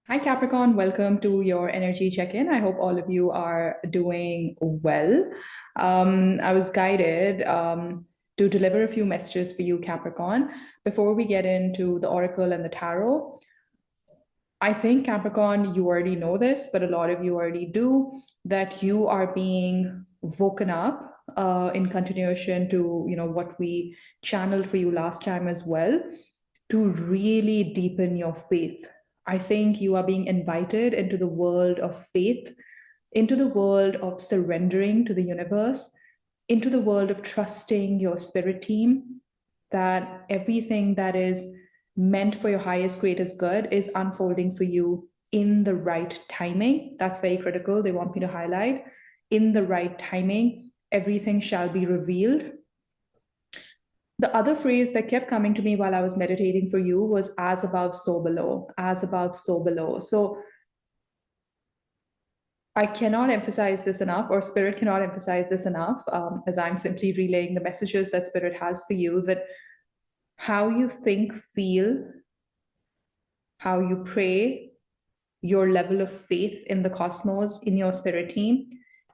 Hi, Capricorn. Welcome to your energy check-in. I hope all of you are doing well. I was guided to deliver a few messages for you, Capricorn. Before we get into the oracle and the tarot, I think, Capricorn, you already know this, but a lot of you already do, that you are being woken up in continuation to, what we channeled for you last time as well, to really deepen your faith. I think you are being invited into the world of faith, into the world of surrendering to the universe, into the world of trusting your spirit team, that everything that is meant for your highest, greatest good is unfolding for you in the right timing. That's very critical. They want me to highlight in the right timing, everything shall be revealed. The other phrase that kept coming to me while I was meditating for you was as above, so below, as above, so below. So I cannot emphasize this enough, or Spirit cannot emphasize this enough, as I'm simply relaying the messages that Spirit has for you, that how you think, feel, how you pray, your level of faith in the cosmos, in your spirit team,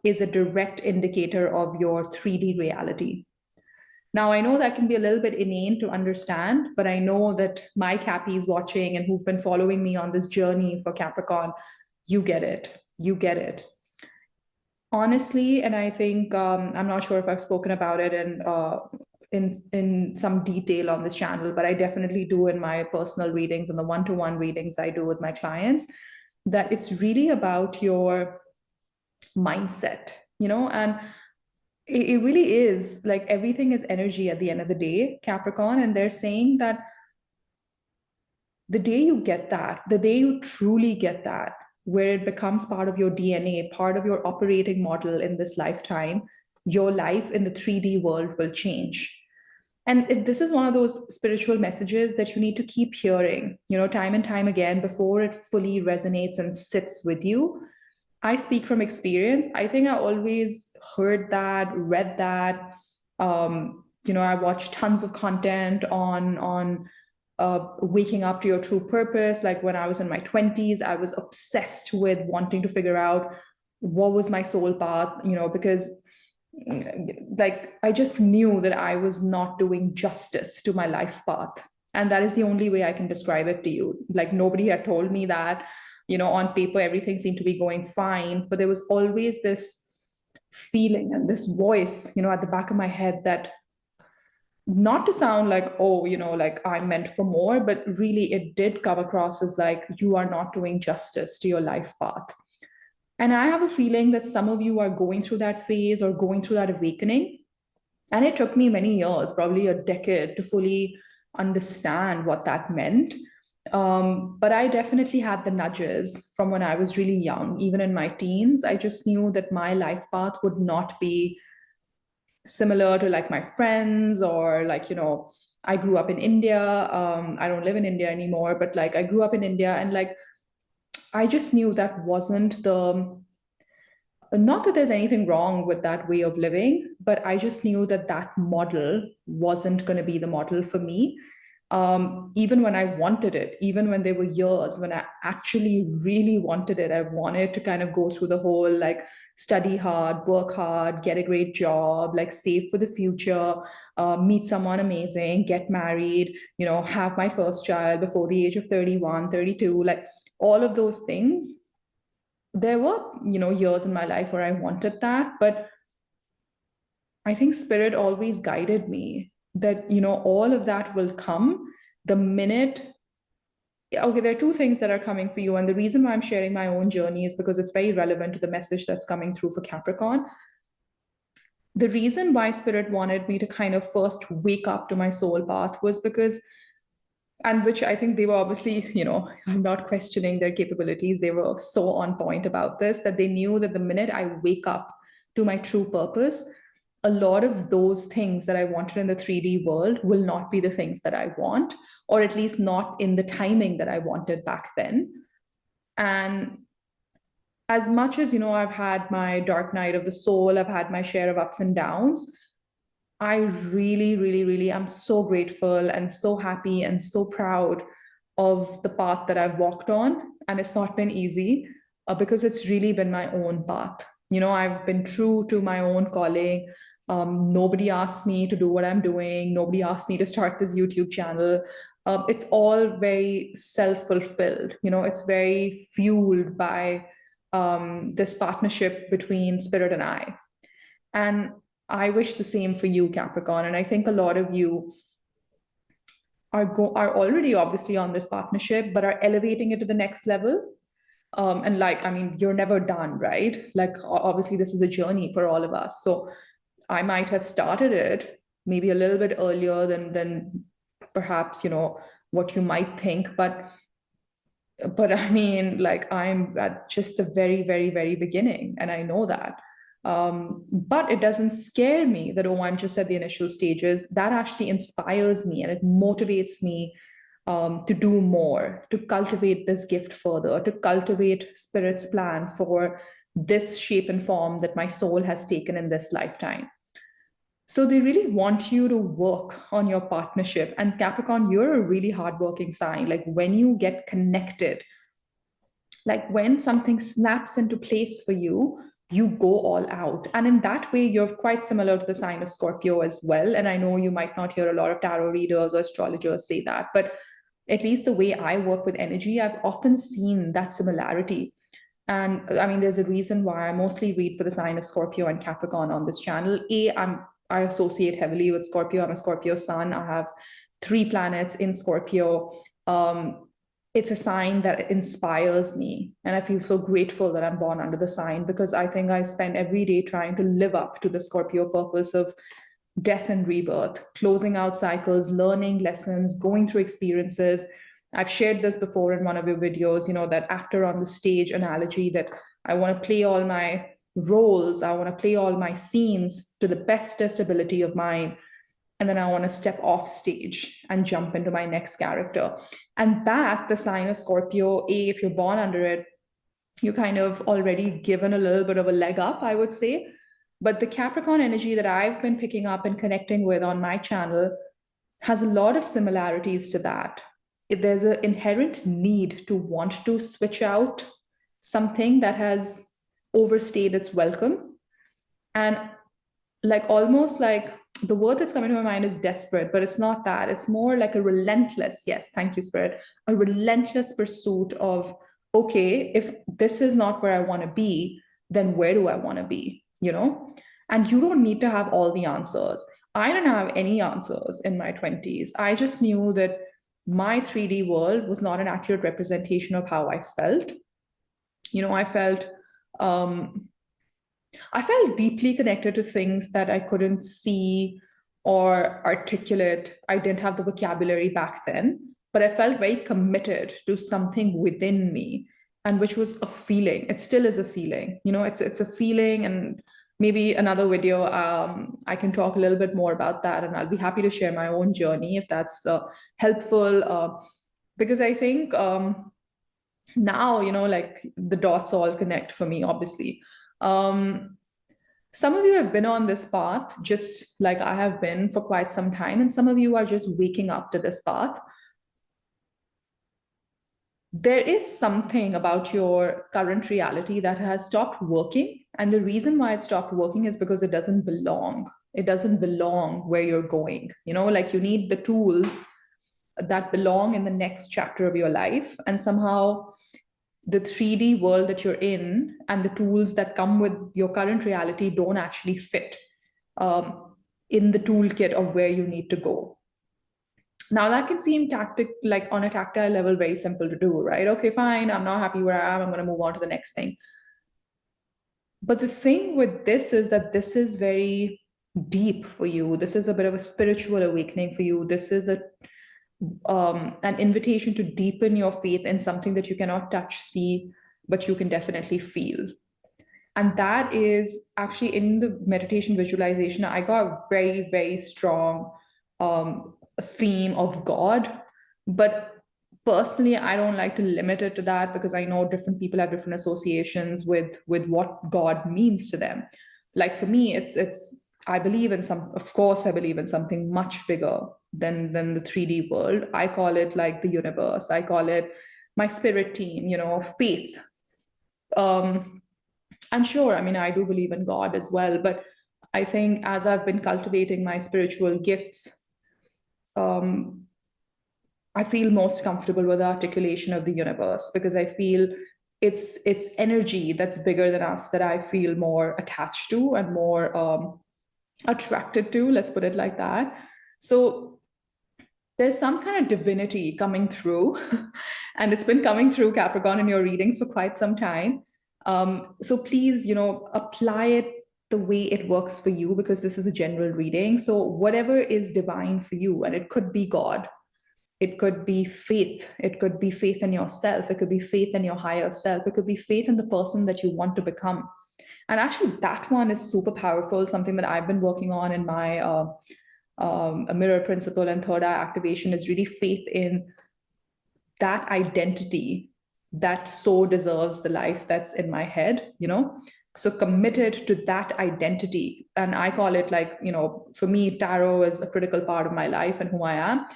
is a direct indicator of your 3D reality. Now, I know that can be a little bit inane to understand, but I know that my Cappies watching and who've been following me on this journey for Capricorn, you get it. You get it. Honestly, and I think I'm not sure if I've spoken about it in some detail on this channel, but I definitely do in my personal readings and the one-to-one readings I do with my clients, that it's really about your mindset, and it really is like everything is energy at the end of the day, Capricorn. And they're saying that the day you get that, the day you truly get that, where it becomes part of your DNA, part of your operating model in this lifetime, your life in the 3D world will change. And this is one of those spiritual messages that you need to keep hearing, time and time again before it fully resonates and sits with you. I speak from experience. I think I always heard that, read that. I watched tons of content on waking up to your true purpose. Like when I was in my 20s, I was obsessed with wanting to figure out what was my soul path, because like I just knew that I was not doing justice to my life path. And that is the only way I can describe it to you. Like nobody had told me that, on paper, everything seemed to be going fine, but there was always this feeling and this voice, at the back of my head that, not to sound like, oh, like I'm meant for more, but really it did come across as like you are not doing justice to your life path. And I have a feeling that some of you are going through that phase or going through that awakening. And it took me many years, probably a decade, to fully understand what that meant. But I definitely had the nudges from when I was really young, even in my teens. I just knew that my life path would not be similar to like my friends, or like, I grew up in India. I don't live in India anymore, but like I grew up in India, and like I just knew that wasn't the, not that there's anything wrong with that way of living, but I just knew that that model wasn't going to be the model for me. Even when I wanted it, even when there were years when I actually really wanted it, I wanted to kind of go through the whole like study hard, work hard, get a great job, like save for the future, meet someone amazing, get married, have my first child before the age of 31, 32, like all of those things. There were, years in my life where I wanted that, but I think spirit always guided me that, all of that will come the minute. Okay, there are two things that are coming for you. And the reason why I'm sharing my own journey is because it's very relevant to the message that's coming through for Capricorn. The reason why spirit wanted me to kind of first wake up to my soul path was because, and which I think they were obviously, I'm not questioning their capabilities. They were so on point about this that they knew that the minute I wake up to my true purpose, a lot of those things that I wanted in the 3D world will not be the things that I want, or at least not in the timing that I wanted back then. And as much as, I've had my dark night of the soul, I've had my share of ups and downs. I really, really, really am so grateful and so happy and so proud of the path that I've walked on. And it's not been easy because it's really been my own path. I've been true to my own calling. Nobody asked me to do what I'm doing. Nobody asked me to start this YouTube channel. It's all very self-fulfilled. It's very fueled by this partnership between Spirit and I. And I wish the same for you, Capricorn. And I think a lot of you are already obviously on this partnership, but are elevating it to the next level. And you're never done, right? Like, obviously, this is a journey for all of us. So I might have started it maybe a little bit earlier than perhaps, what you might think. But I mean, like, I'm at just the very, very, very beginning, and I know that. But it doesn't scare me that, I'm just at the initial stages. That actually inspires me and it motivates me to do more, to cultivate this gift further, to cultivate Spirit's plan for this shape and form that my soul has taken in this lifetime. So they really want you to work on your partnership. And Capricorn, you're a really hardworking sign. Like, when you get connected, like when something snaps into place for you, you go all out. And in that way, you're quite similar to the sign of Scorpio as well. And I know you might not hear a lot of tarot readers or astrologers say that, but at least the way I work with energy, I've often seen that similarity. And I mean, there's a reason why I mostly read for the sign of Scorpio and Capricorn on this channel. I associate heavily with Scorpio. I'm a Scorpio sun. I have 3 planets in Scorpio. It's a sign that inspires me. And I feel so grateful that I'm born under the sign, because I think I spend every day trying to live up to the Scorpio purpose of death and rebirth, closing out cycles, learning lessons, going through experiences. I've shared this before in one of your videos, that actor on the stage analogy, that I want to play all my roles, I want to play all my scenes to the bestest ability of mine. And then I want to step off stage and jump into my next character. And that, the sign of Scorpio, if you're born under it, you're kind of already given a little bit of a leg up, I would say. But the Capricorn energy that I've been picking up and connecting with on my channel has a lot of similarities to that. There's an inherent need to want to switch out something that has overstayed its welcome. And like, almost like, the word that's coming to my mind is desperate, but it's not that. It's more like a relentless, yes, thank you, Spirit, a relentless pursuit of, okay, if this is not where I want to be, then where do I want to be, And you don't need to have all the answers. I didn't have any answers in my 20s. I just knew that my 3D world was not an accurate representation of how I felt. I felt deeply connected to things that I couldn't see or articulate. I didn't have the vocabulary back then, but I felt very committed to something within me, and which was a feeling. It still is a feeling, it's a feeling. And maybe another video, I can talk a little bit more about that, and I'll be happy to share my own journey if that's helpful, because I think now, like, the dots all connect for me, obviously. Some of you have been on this path just like I have been for quite some time, and some of you are just waking up to this path. There is something about your current reality that has stopped working, and the reason why it stopped working is because it doesn't belong. It doesn't belong where you're going. Like, you need the tools that belong in the next chapter of your life, and somehow the 3D world that you're in and the tools that come with your current reality don't actually fit in the toolkit of where you need to go. Now, that can seem like on a tactile level, very simple to do, right? Okay, fine, I'm not happy where I am, I'm going to move on to the next thing. But the thing with this is that this is very deep for you. This is a bit of a spiritual awakening for you. This is an invitation to deepen your faith in something that you cannot touch, see, but you can definitely feel. And that is actually, in the meditation visualization, I got a very, very strong theme of God. But personally, I don't like to limit it to that, because I know different people have different associations with what God means to them. Like, for me, it's I believe in of course, I believe in something much bigger than the 3D world. I call it like the universe. I call it my spirit team, faith. And sure, I mean, I do believe in God as well, but I think as I've been cultivating my spiritual gifts, I feel most comfortable with the articulation of the universe, because I feel it's energy that's bigger than us that I feel more attached to and more attracted to, let's put it like that. So there's some kind of divinity coming through, and it's been coming through, Capricorn, in your readings for quite some time. So please, apply it the way it works for you, because this is a general reading. So whatever is divine for you, and it could be God, it could be faith, it could be faith in yourself, it could be faith in your higher self, it could be faith in the person that you want to become. And actually, that one is super powerful, something that I've been working on in my a mirror principle and third eye activation, is really faith in that identity that so deserves the life that's in my head, so committed to that identity. And I call it like, for me, tarot is a critical part of my life and who I am.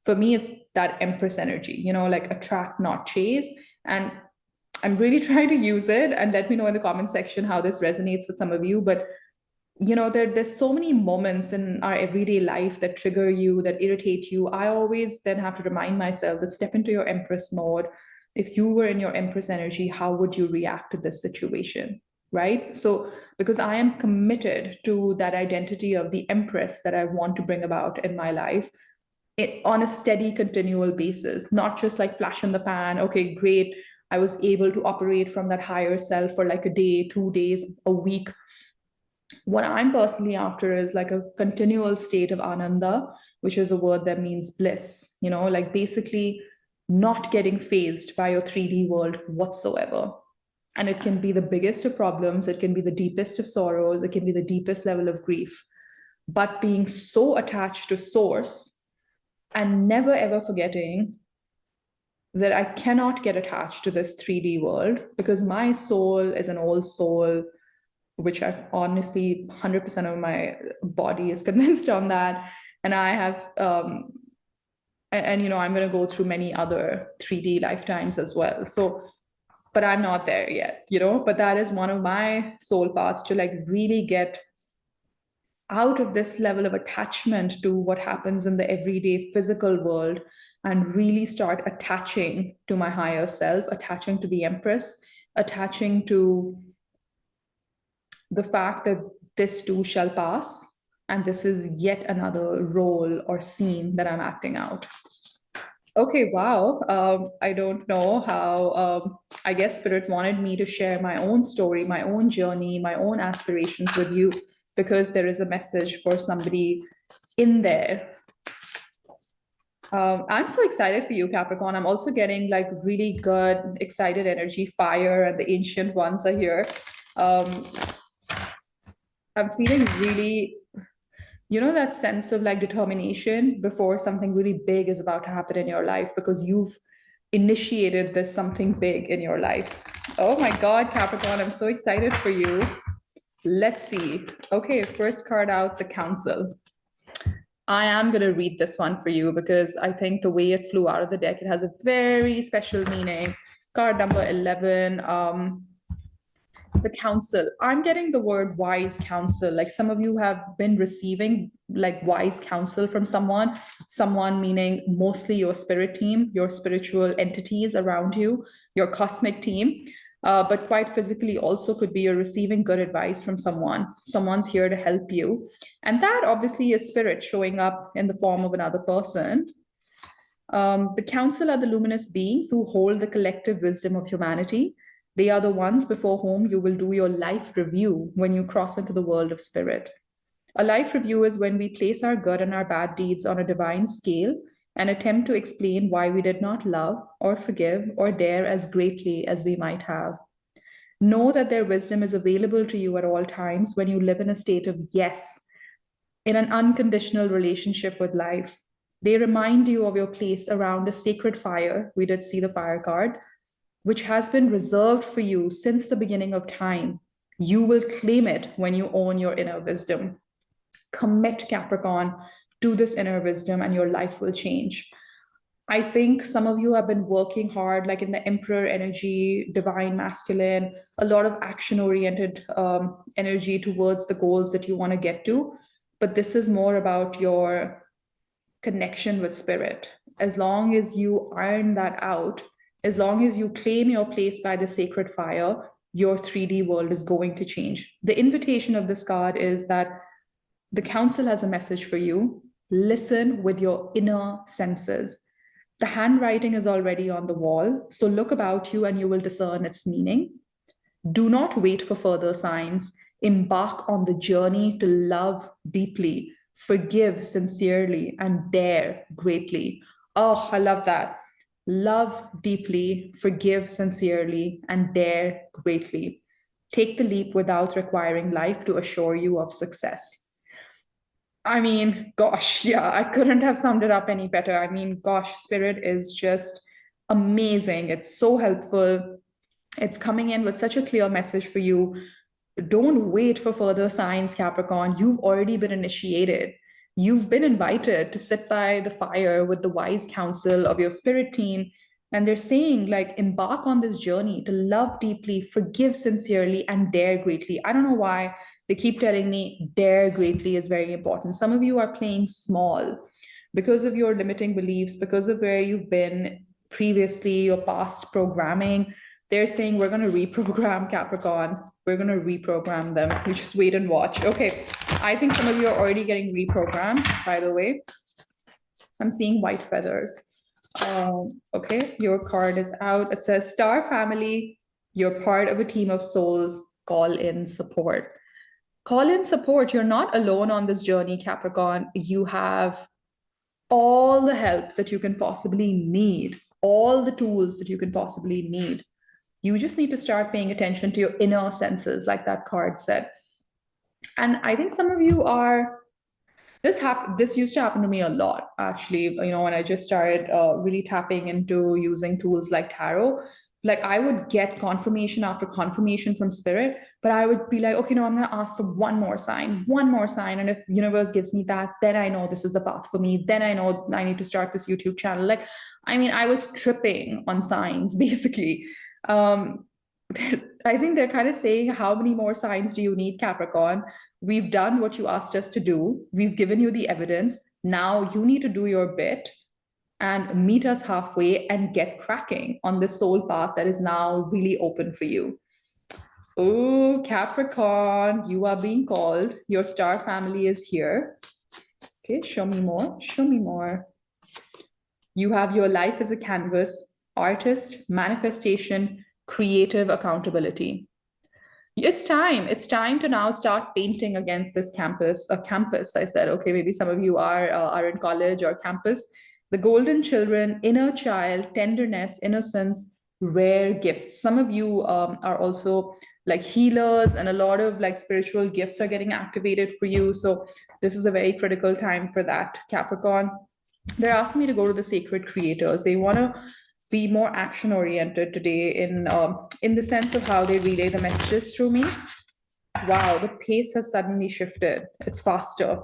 For me, it's that Empress energy, like attract, not chase. And I'm really trying to use it, and let me know in the comment section how this resonates with some of you. But there's so many moments in our everyday life that trigger you, that irritate you. I always then have to remind myself that step into your Empress mode. If you were in your Empress energy, how would you react to this situation, right? So because I am committed to that identity of the Empress that I want to bring about in my life, on a steady, continual basis, not just like flash in the pan. Okay, great, I was able to operate from that higher self for like a day, 2 days, a week. What I'm personally after is like a continual state of ananda, which is a word that means bliss, like basically not getting phased by your 3D world whatsoever. And it can be the biggest of problems, it can be the deepest of sorrows, it can be the deepest level of grief, but being so attached to source and never ever forgetting that I cannot get attached to this 3D world, because my soul is an old soul, which I've honestly 100% of my body is convinced on that. And I have, I'm going to go through many other 3D lifetimes as well. So, but I'm not there yet, but that is one of my soul paths, to like really get out of this level of attachment to what happens in the everyday physical world, and really start attaching to my higher self, attaching to the Empress, attaching to the fact that this too shall pass, and this is yet another role or scene that I'm acting out. Okay, wow. I don't know how, I guess Spirit wanted me to share my own story, my own journey, my own aspirations with you, because there is a message for somebody in there. I'm so excited for you, Capricorn. I'm also getting like really good, excited energy, fire, and the ancient ones are here. I'm feeling really, that sense of like determination before something really big is about to happen in your life, because you've initiated this something big in your life. Oh my God, Capricorn, I'm so excited for you. Let's see. Okay, first card out, the counsel. I am going to read this one for you, because I think the way it flew out of the deck, it has a very special meaning. Card number 11, the counsel. I'm getting the word wise counsel. Like some of you have been receiving like wise counsel from someone meaning mostly your spirit team, your spiritual entities around you, your cosmic team. But quite physically also could be you're receiving good advice from someone. Someone's here to help you. And that obviously is spirit showing up in the form of another person. The counsel are the luminous beings who hold the collective wisdom of humanity. They are the ones before whom you will do your life review when you cross into the world of spirit. A life review is when we place our good and our bad deeds on a divine scale and attempt to explain why we did not love or forgive or dare as greatly as we might have. Know that their wisdom is available to you at all times when you live in a state of yes, in an unconditional relationship with life. They remind you of your place around a sacred fire. We did see the fire card, which has been reserved for you since the beginning of time. You will claim it when you own your inner wisdom. Commit, Capricorn, to this inner wisdom and your life will change. I think some of you have been working hard, like in the Emperor energy, divine masculine, a lot of action-oriented energy towards the goals that you want to get to. But this is more about your connection with spirit. As long as you iron that out, as long as you claim your place by the sacred fire, your 3D world is going to change. The invitation of this card is that the council has a message for you. Listen with your inner senses. The handwriting is already on the wall, so look about you and you will discern its meaning. Do not wait for further signs. Embark on the journey to love deeply, forgive sincerely, and dare greatly. Oh, I love that. Love deeply, forgive sincerely, and dare greatly. Take the leap without requiring life to assure you of success. I mean, gosh, yeah, I couldn't have summed it up any better. I mean, gosh, spirit is just amazing. It's so helpful. It's coming in with such a clear message for you. Don't wait for further signs, Capricorn. You've already been initiated. You've been invited to sit by the fire with the wise counsel of your spirit team. And they're saying, like, embark on this journey to love deeply, forgive sincerely, and dare greatly. I don't know why they keep telling me dare greatly is very important. Some of you are playing small because of your limiting beliefs, because of where you've been previously, your past programming. They're saying we're going to reprogram, Capricorn. We're going to reprogram them. You just wait and watch. Okay. I think some of you are already getting reprogrammed, by the way. I'm seeing white feathers. Okay, your card is out. It says, Star Family, you're part of a team of souls. Call in support. Call in support. You're not alone on this journey, Capricorn. You have all the help that you can possibly need, all the tools that you can possibly need. You just need to start paying attention to your inner senses, like that card said. And I think some of you are, this used to happen to me a lot, actually, you know, when I just started really tapping into using tools like tarot. Like I would get confirmation after confirmation from spirit, but I would be like, okay, no, I'm going to ask for one more sign. And if universe gives me that, then I know this is the path for me. Then I know I need to start this YouTube channel. Like, I mean, I was tripping on signs, basically. I think they're kind of saying, how many more signs do you need, Capricorn? We've done what you asked us to do. We've given you the evidence. Now you need to do your bit and meet us halfway and get cracking on this soul path that is now really open for you. Oh, Capricorn, you are being called. Your star family is here. Okay, show me more. Show me more. You have your life as a canvas, artist, manifestation, creative accountability. It's time to now start painting against this campus. I said, okay, maybe some of you are in college or campus. The golden children, inner child, tenderness, innocence, rare gifts. Some of you are also like healers, and a lot of like spiritual gifts are getting activated for you. So this is a very critical time for that, Capricorn. They're asking me to go to the sacred creators. They want to be more action oriented today in the sense of how they relay the messages through me. Wow, the pace has suddenly shifted. It's faster.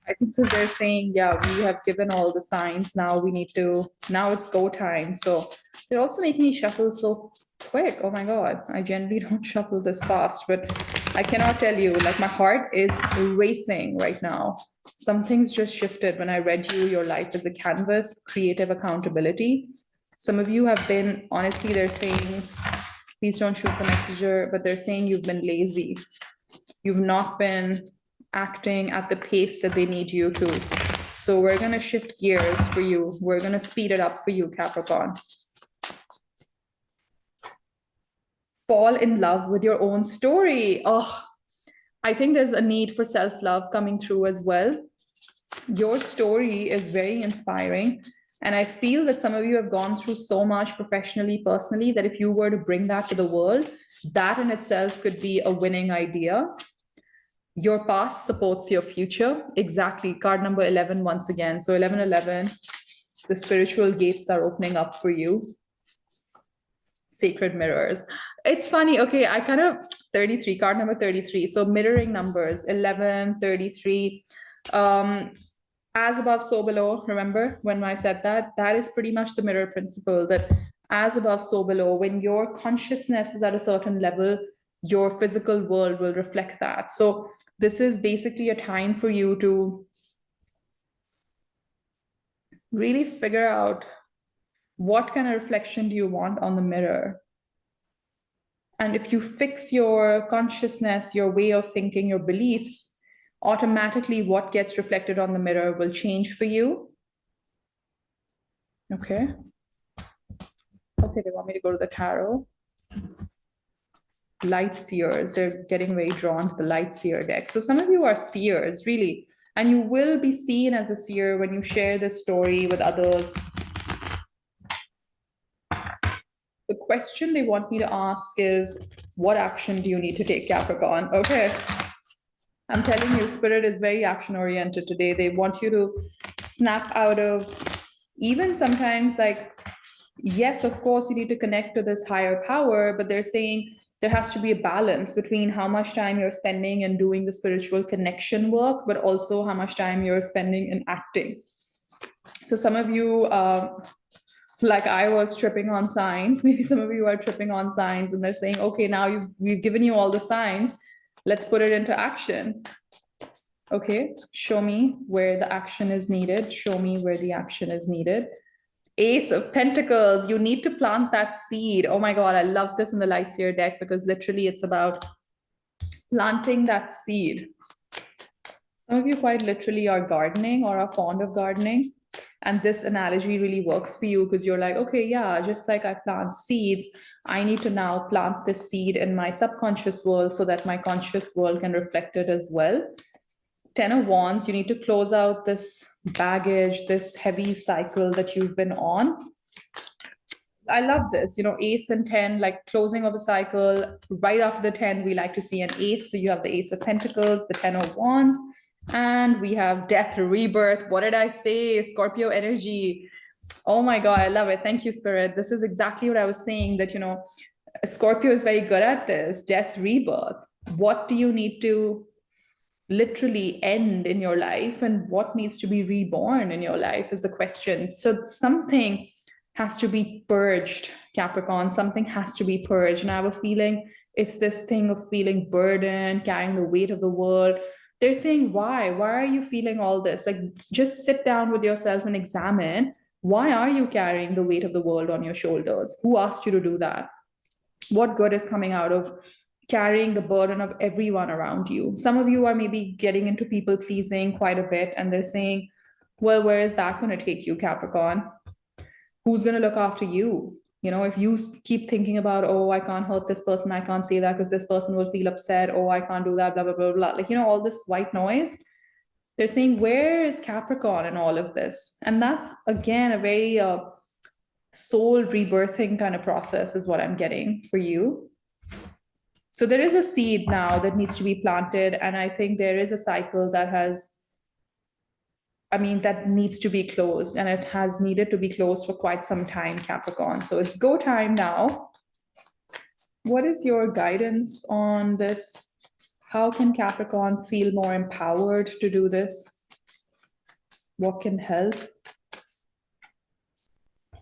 I think because they're saying, yeah, we have given all the signs. Now it's go time. So they're also making me shuffle so quick. Oh my God, I generally don't shuffle this fast, but I cannot tell you, like my heart is racing right now. Some things just shifted when I read you, your life as a canvas, creative accountability. Some of you have been, honestly, they're saying, please don't shoot the messenger, but they're saying you've been lazy. You've not been acting at the pace that they need you to. So we're going to shift gears for you. We're going to speed it up for you, Capricorn. Fall in love with your own story. Oh, I think there's a need for self-love coming through as well. Your story is very inspiring. And I feel that some of you have gone through so much professionally, personally, that if you were to bring that to the world, that in itself could be a winning idea. Your past supports your future. Exactly. Card number 11 once again. So 1111, the spiritual gates are opening up for you. Sacred mirrors. It's funny. Okay, I kind of 33, card number 33. So mirroring numbers, 11, 33. As above, so below. Remember when I said that? That is pretty much the mirror principle, that as above, so below. When your consciousness is at a certain level, your physical world will reflect that. So this is basically a time for you to really figure out what kind of reflection do you want on the mirror. And if you fix your consciousness, your way of thinking, your beliefs, automatically what gets reflected on the mirror will change for you. Okay. Okay, they want me to go to the tarot. Light seers, they're getting very drawn to the light seer deck. So some of you are seers, really, and you will be seen as a seer when you share this story with others. The question they want me to ask is, what action do you need to take, Capricorn? Okay. I'm telling you, Spirit is very action-oriented today. They want you to snap out of, even sometimes like, yes, of course, you need to connect to this higher power, but they're saying there has to be a balance between how much time you're spending in doing the spiritual connection work, but also how much time you're spending in acting. So some of you, like I was tripping on signs, maybe some of you are tripping on signs and they're saying, okay, now we've given you all the signs, let's put it into action. Okay, show me where the action is needed. Show me where the action is needed. Ace of Pentacles, you need to plant that seed. Oh my God, I love this in the Light Seer deck because literally it's about planting that seed. Some of you quite literally are gardening or are fond of gardening. And this analogy really works for you because you're like, okay, yeah, just like I plant seeds, I need to now plant this seed in my subconscious world so that my conscious world can reflect it as well. 10 of Wands, you need to close out this baggage, this heavy cycle that you've been on. I love this, you know, ace and 10, like closing of a cycle. Right after the 10, we like to see an ace. So you have the Ace of Pentacles, the 10 of Wands, and we have death, rebirth. What did I say? Scorpio energy. Oh my God, I love it. Thank you, Spirit. This is exactly what I was saying, that, you know, Scorpio is very good at this, death, rebirth. What do you need to literally end in your life and what needs to be reborn in your life is the question. So something has to be purged, Capricorn. Something has to be purged. And I have a feeling it's this thing of feeling burdened, carrying the weight of the world. They're saying, why? Why are you feeling all this? Like, just sit down with yourself and examine, why are you carrying the weight of the world on your shoulders? Who asked you to do that? What good is coming out of carrying the burden of everyone around you? Some of you are maybe getting into people pleasing quite a bit, and they're saying, well, where is that going to take you, Capricorn? Who's going to look after you? You know, if you keep thinking about, oh, I can't hurt this person, I can't say that because this person will feel upset, oh, I can't do that, blah, blah, blah, blah. Like, you know, all this white noise. They're saying, where is Capricorn in all of this? And that's, again, a very soul rebirthing kind of process is what I'm getting for you. So there is a seed now that needs to be planted. And I think there is a cycle that has, I mean, that needs to be closed, and it has needed to be closed for quite some time, Capricorn. So it's go time now. What is your guidance on this? How can Capricorn feel more empowered to do this? What can help?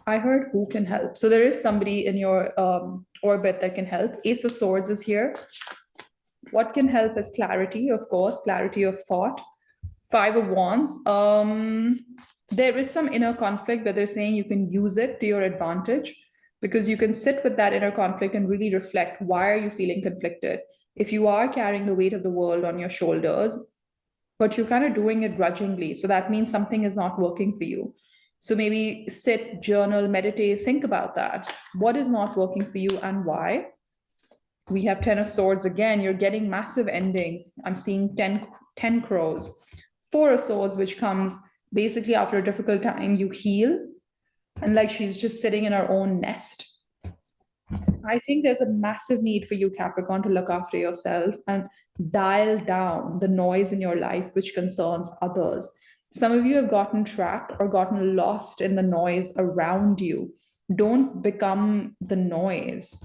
I heard who can help. So there is somebody in your orbit that can help. Ace of Swords is here. What can help is clarity, of course, clarity of thought. 5 of Wands. There is some inner conflict, but they're saying you can use it to your advantage because you can sit with that inner conflict and really reflect, why are you feeling conflicted? If you are carrying the weight of the world on your shoulders, but you're kind of doing it grudgingly, so that means something is not working for you. So maybe sit, journal, meditate, think about that. What is not working for you and why? We have 10 of Swords again. You're getting massive endings. I'm seeing 10 crows. 4 of Swords, which comes basically after a difficult time, you heal. And like she's just sitting in her own nest. I think there's a massive need for you, Capricorn, to look after yourself and dial down the noise in your life which concerns others. Some of you have gotten trapped or gotten lost in the noise around you. Don't become the noise.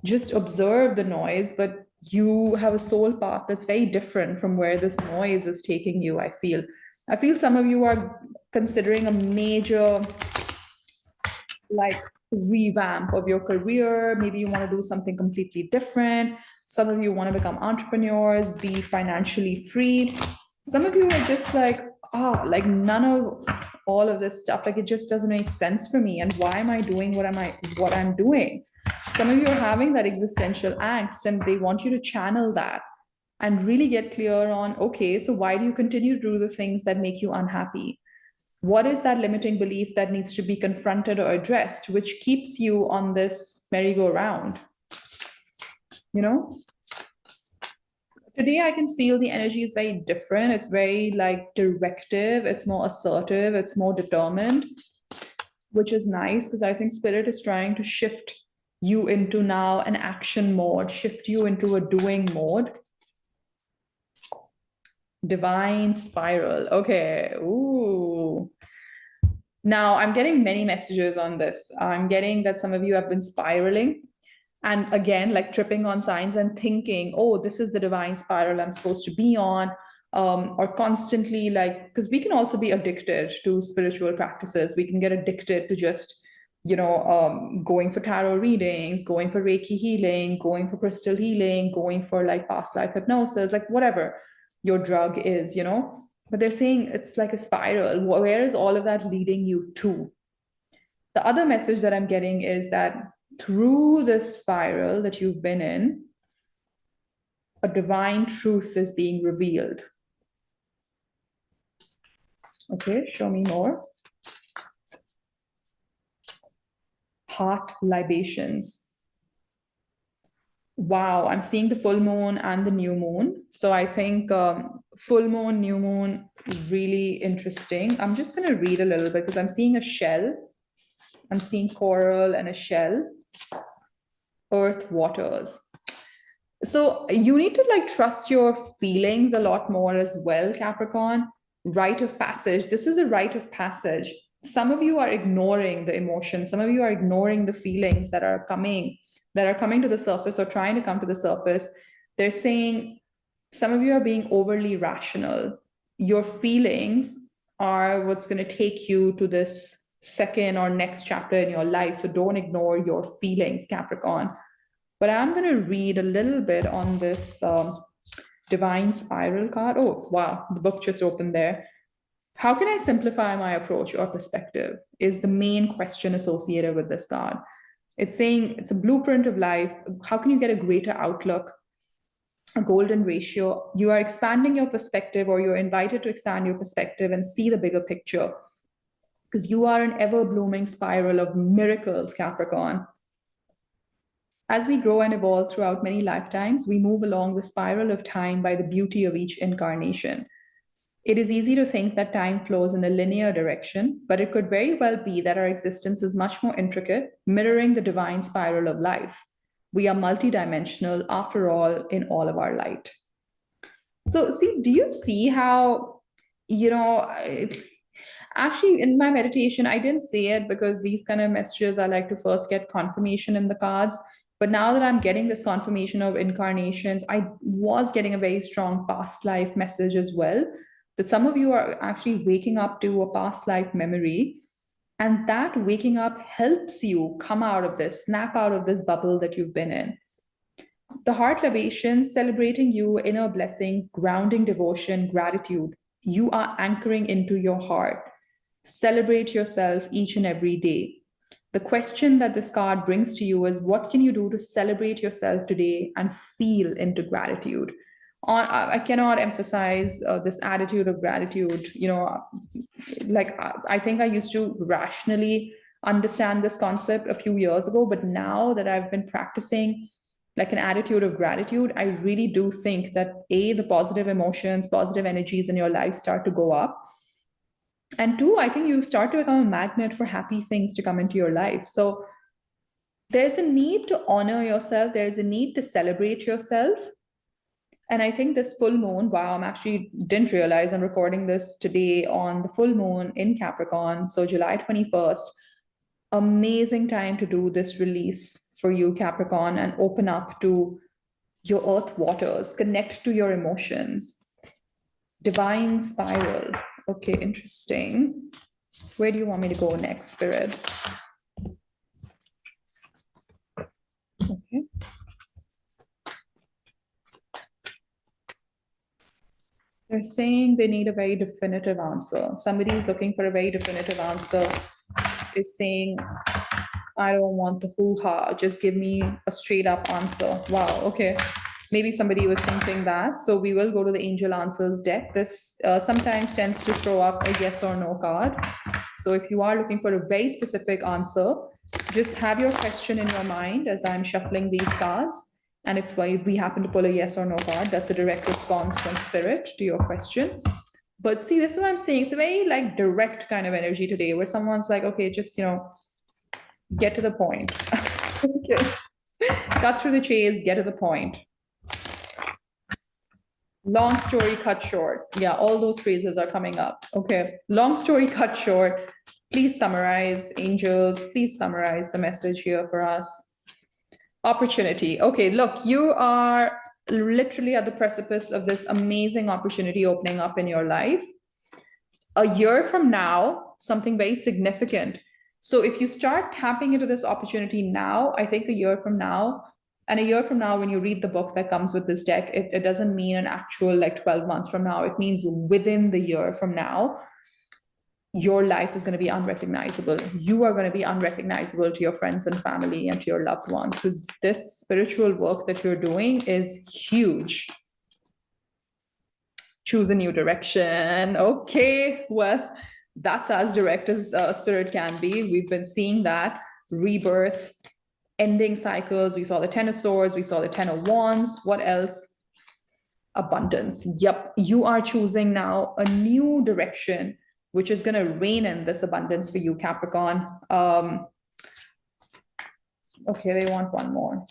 Just observe the noise, but you have a soul path that's very different from where this noise is taking you. I feel some of you are considering a major like revamp of your career. Maybe you want to do something completely different. Some of you want to become entrepreneurs, be financially free. Some of you are just like, like none of all of this stuff, like it just doesn't make sense for me. And why am I doing what I'm doing? Some of you are having that existential angst, and they want you to channel that and really get clear on, okay, so why do you continue to do the things that make you unhappy? What is that limiting belief that needs to be confronted or addressed, which keeps you on this merry-go-round? You know? Today, I can feel the energy is very different. It's very like directive. It's more assertive. It's more determined, which is nice because I think Spirit is trying to shift you into now an action mode, shift you into a doing mode. Divine spiral. Okay. Ooh. Now, I'm getting many messages on this. I'm getting that some of you have been spiraling. And again, like tripping on signs and thinking, oh, this is the divine spiral I'm supposed to be on. Or constantly like, because we can also be addicted to spiritual practices. We can get addicted to just, going for tarot readings, going for Reiki healing, going for crystal healing, going for like past life hypnosis, like whatever your drug is, but they're saying it's like a spiral. Where is all of that leading you to? The other message that I'm getting is that through this spiral that you've been in, a divine truth is being revealed. Okay, show me more. Heart libations. Wow, I'm seeing the full moon and the new moon. So I think full moon, new moon, really interesting. I'm just going to read a little bit because I'm seeing a shell. I'm seeing coral and a shell. Earth, waters. So you need to like trust your feelings a lot more as well, Capricorn. Rite of passage. This is a rite of passage. Some of you are ignoring the emotions. Some of you are ignoring the feelings that are coming to the surface or trying to come to the surface. They're saying some of you are being overly rational. Your feelings are what's going to take you to this second or next chapter in your life. So don't ignore your feelings, Capricorn. But I'm going to read a little bit on this divine spiral card. Oh, wow. The book just opened there. How can I simplify my approach or perspective is the main question associated with this card. It's saying it's a blueprint of life. How can you get a greater outlook, a golden ratio? You are expanding your perspective, or you're invited to expand your perspective and see the bigger picture, because you are an ever-blooming spiral of miracles, Capricorn. As we grow and evolve throughout many lifetimes, we move along the spiral of time by the beauty of each incarnation. It is easy to think that time flows in a linear direction, but it could very well be that our existence is much more intricate, mirroring the divine spiral of life. We are multidimensional, after all, in all of our light. So, see, do you see how, actually, in my meditation, I didn't say it because these kind of messages, I like to first get confirmation in the cards. But now that I'm getting this confirmation of incarnations, I was getting a very strong past life message as well, that some of you are actually waking up to a past life memory. And that waking up helps you come out of this, snap out of this bubble that you've been in. The heart libations, celebrating you, inner blessings, grounding devotion, gratitude. You are anchoring into your heart. Celebrate yourself each and every day. The question that this card brings to you is, what can you do to celebrate yourself today and feel into gratitude? I cannot emphasize this attitude of gratitude. I think I used to rationally understand this concept a few years ago, but now that I've been practicing like an attitude of gratitude, I really do think that the positive emotions, positive energies in your life start to go up. And two, I think you start to become a magnet for happy things to come into your life. So there's a need to honor yourself. There's a need to celebrate yourself. And I think this full moon, wow, I'm actually didn't realize I'm recording this today on the full moon in Capricorn. So July 21st, amazing time to do this release for you, Capricorn, and open up to your earth waters, connect to your emotions. Divine spiral. Okay, interesting. Where do you want me to go next, Spirit? Okay. They're saying they need a very definitive answer. Somebody is looking for a very definitive answer, is saying, I don't want the hoo-ha, just give me a straight up answer. Wow, okay. Maybe somebody was thinking that. So we will go to the Angel Answers deck. This sometimes tends to throw up a yes or no card. So if you are looking for a very specific answer, just have your question in your mind as I'm shuffling these cards. And if we happen to pull a yes or no card, that's a direct response from Spirit to your question. But see, this is what I'm saying. It's a very like direct kind of energy today where someone's like, okay, just, get to the point. Okay. Cut through the chase, get to the point. Long story cut short. Yeah, all those phrases are coming up. Okay. Long story cut short. Please summarize, angels. Please summarize the message here for us. Opportunity. Okay, look, you are literally at the precipice of this amazing opportunity opening up in your life. A year from now, something very significant. So if you start tapping into this opportunity now, I think a year from now, and a year from now, when you read the book that comes with this deck, it doesn't mean an actual like 12 months from now. It means within the year from now, your life is going to be unrecognizable. You are going to be unrecognizable to your friends and family and to your loved ones, because this spiritual work that you're doing is huge. Choose a new direction. Okay, well, that's as direct as Spirit can be. We've been seeing that rebirth, ending cycles. We saw the Ten of Swords, we saw the Ten of Wands. What else? Abundance. Yep, you are choosing now a new direction, which is going to rein in this abundance for you, Capricorn. Okay, they want one more.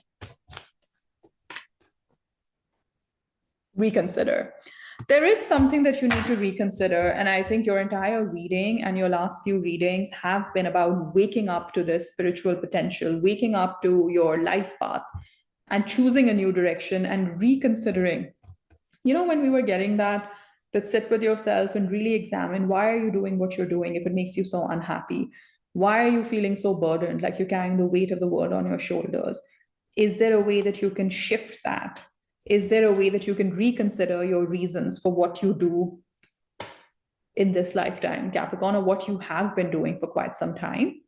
Reconsider. There is something that you need to reconsider, and I think your entire reading and your last few readings have been about waking up to this spiritual potential, waking up to your life path and choosing a new direction and reconsidering. When we were getting that sit with yourself and really examine, why are you doing what you're doing if it makes you so unhappy? Why are you feeling so burdened, like you're carrying the weight of the world on your shoulders? Is there a way that you can shift that? Is there a way that you can reconsider your reasons for what you do in this lifetime, Capricorn, or what you have been doing for quite some time?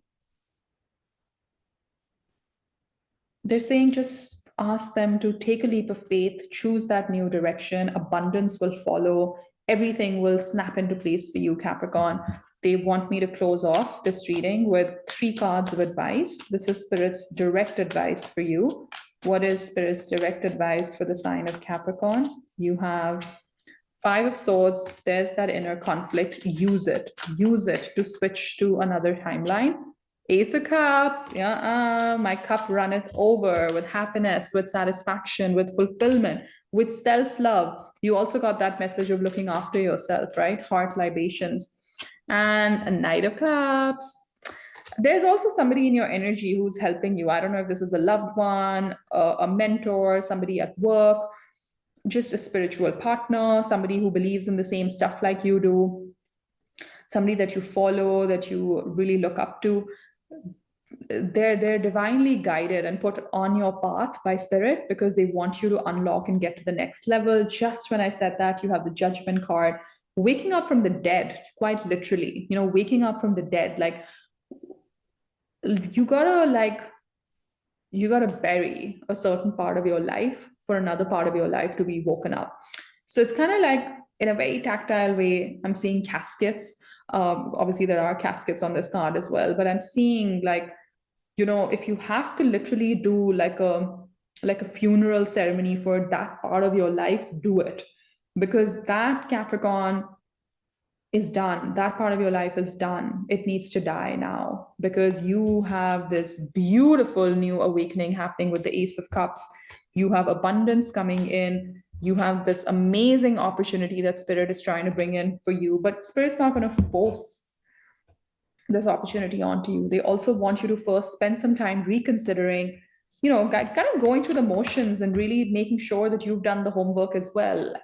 They're saying just ask them to take a leap of faith, choose that new direction. Abundance will follow. Everything will snap into place for you, Capricorn. They want me to close off this reading with 3 cards of advice. This is Spirit's direct advice for you. What is Spirit's direct advice for the sign of Capricorn? You have 5 of Swords. There's that inner conflict. Use it. Use it to switch to another timeline. Ace of Cups. Yeah, my cup runneth over with happiness, with satisfaction, with fulfillment, with self-love. You also got that message of looking after yourself, right? Heart libations. And a Knight of Cups. There's also somebody in your energy who's helping you. I don't know if this is a loved one, a mentor, somebody at work, just a spiritual partner, somebody who believes in the same stuff like you do, somebody that you follow, that you really look up to. They're divinely guided and put on your path by Spirit because they want you to unlock and get to the next level. Just when I said that, you have the Judgment card. Waking up from the dead, quite literally, waking up from the dead, like you gotta bury a certain part of your life for another part of your life to be woken up. So it's kind of like, in a very tactile way, I'm seeing caskets. Obviously there are caskets on this card as well, but I'm seeing if you have to literally do like a funeral ceremony for that part of your life, do it, because that, Capricorn, is done. That part of your life is done. It needs to die now, because you have this beautiful new awakening happening with the Ace of Cups. You have abundance coming in. You have this amazing opportunity that Spirit is trying to bring in for you, but Spirit's not going to force this opportunity onto you. They also want you to first spend some time reconsidering kind of going through the motions and really making sure that you've done the homework as well.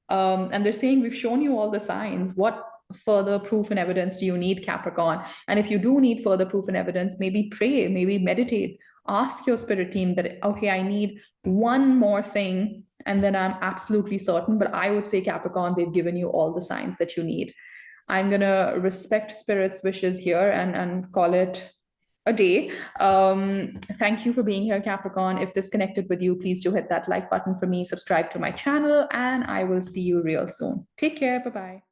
And they're saying, we've shown you all the signs. What further proof and evidence do you need, Capricorn? And if you do need further proof and evidence, maybe pray, maybe meditate, ask your spirit team that, okay, I need one more thing, and then I'm absolutely certain. But I would say, Capricorn, they've given you all the signs that you need. I'm going to respect spirit's wishes here and call it a day. Thank you for being here, Capricorn. If this connected with you, please do hit that like button for me, subscribe to my channel, and I will see you real soon. Take care. Bye-bye.